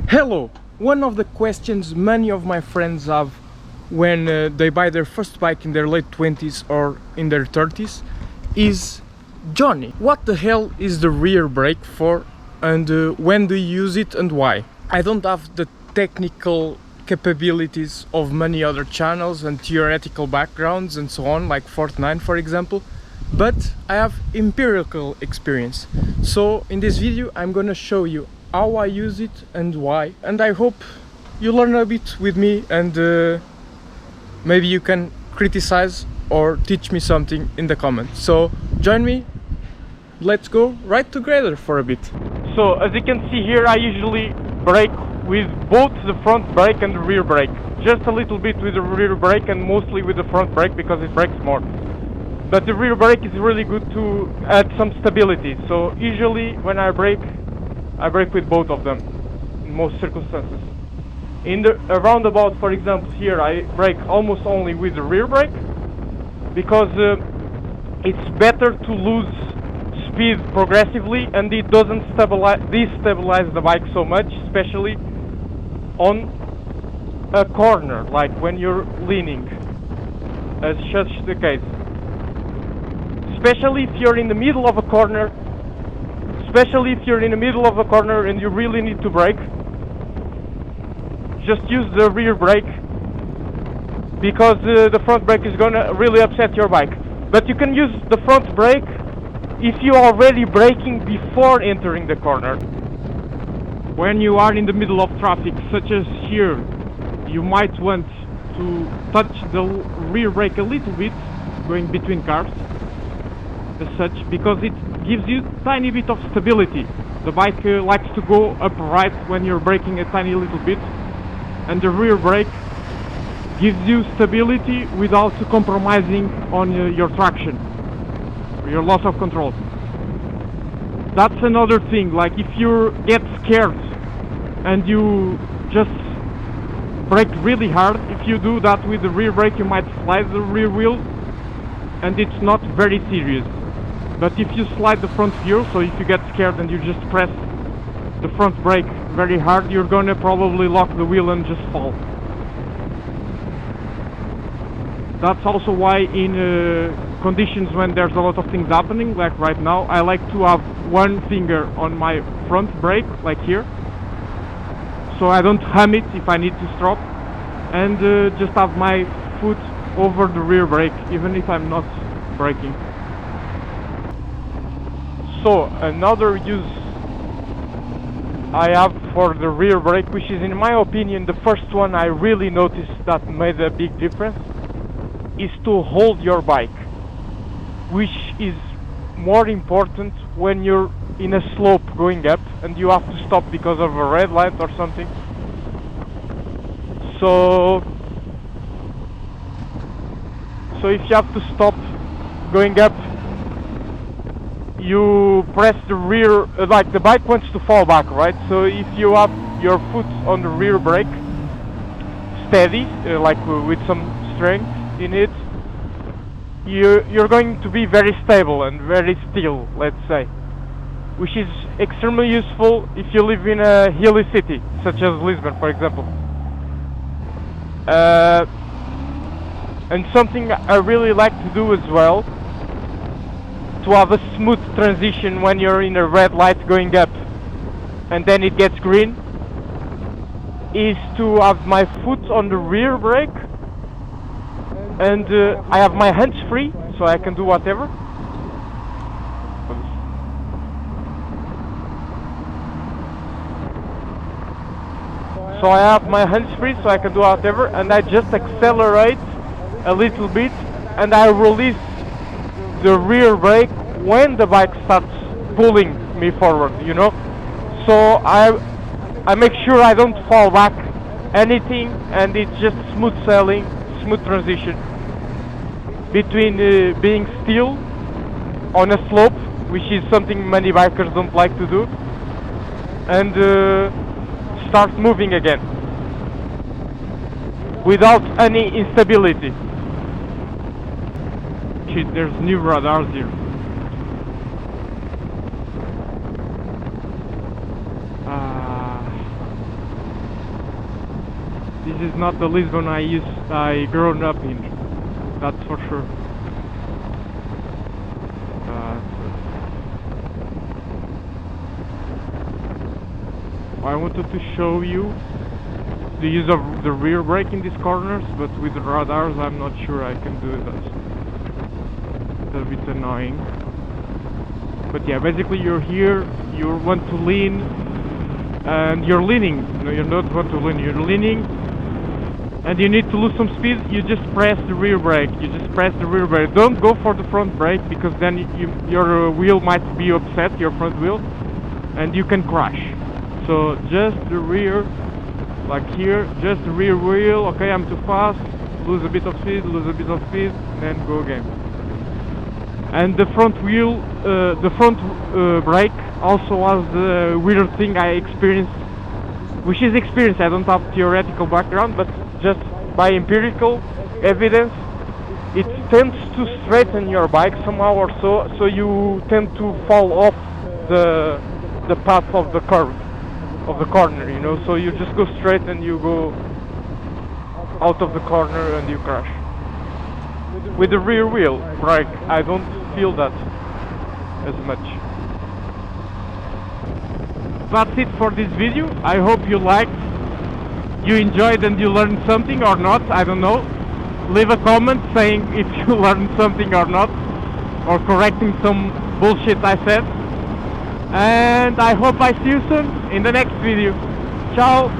Hello! One of the questions many of my friends have when they buy their first bike in their late 20s or in their 30s is, Johnny, what the hell is the rear brake for, and when do you use it and why? I don't have the technical capabilities of many other channels and theoretical backgrounds and so on, like FortNine for example, but I have empirical experience. So in this video I'm gonna show you how I use it and why, and I hope you learn a bit with me and maybe you can criticize or teach me something in the comments. So join me, let's go right together for a bit. So as you can see here, I usually brake with both the front brake and the rear brake. Just a little bit with the rear brake and mostly with the front brake because it brakes more. But the rear brake is really good to add some stability. So usually when I brake with both of them in most circumstances. In the roundabout, for example, here I brake almost only with the rear brake because it's better to lose speed progressively and it doesn't destabilize the bike so much, especially on a corner, like when you're leaning, as such the case. Especially if you're in the middle of a corner, and you really need to brake, just use the rear brake because the front brake is gonna really upset your bike. But you can use the front brake if you are already braking before entering the corner. When you are in the middle of traffic, such as here, you might want to touch the rear brake a little bit, going between cars, as such, because it gives you a tiny bit of stability. The bike likes to go upright when you're braking a tiny little bit, and the rear brake gives you stability without compromising on your traction, or your loss of control. That's another thing, like if you get scared and you just brake really hard, if you do that with the rear brake you might slide the rear wheel and it's not very serious. But if you slide the front wheel, so if you get scared and you just press the front brake very hard, you're gonna probably lock the wheel and just fall. That's also why in conditions when there's a lot of things happening, like right now, I like to have one finger on my front brake, like here, so I don't hum it if I need to stop, and just have my foot over the rear brake, even if I'm not braking. So another use I have for the rear brake, which is in my opinion the first one I really noticed that made a big difference, is to hold your bike, which is more important when you're in a slope going up and you have to stop because of a red light or something. So if you have to stop going up, you press the rear, like the bike wants to fall back, right? So if you have your foot on the rear brake steady, like with some strength in it, you're going to be very stable and very still, let's say, which is extremely useful if you live in a hilly city such as Lisbon, for example. And something I really like to do as well, to have a smooth transition when you're in a red light going up and then it gets green, is to have my foot on the rear brake and I have my hands free so I can do whatever. So I have my hands free so I can do whatever, and I just accelerate a little bit and I release the rear brake when the bike starts pulling me forward, you know. So I make sure I don't fall back anything, and it's just smooth sailing, smooth transition between being still on a slope, which is something many bikers don't like to do, and start moving again without any instability. Shit, there's new radars here. This is not the Lisbon I grown up in. That's for sure. I wanted to show you the use of the rear brake in these corners, but with the radars I'm not sure I can do that. It's a bit annoying. But yeah, basically you're here, you want to lean, and you're leaning. No, you don't want to lean, you're leaning, and you need to lose some speed. You just press the rear brake. You just press the rear brake. Don't go for the front brake, because then your wheel might be upset, your front wheel, and you can crash. So just the rear, like here, just the rear wheel. Okay, I'm too fast, lose a bit of speed, then go again. And the front wheel, the front brake also has the weird thing I experienced, which is experience. I don't have theoretical background, but just by empirical evidence, it tends to straighten your bike somehow or so you tend to fall off the path of the curve, of the corner, you know, so you just go straight and you go out of the corner and you crash. With the rear wheel brake, I don't feel that as much. That's it for this video. I hope you liked, you enjoyed, and you learned something or not, I don't know. Leave a comment saying if you learned something or not, or correcting some bullshit I said. And I hope I see you soon in the next video. Ciao!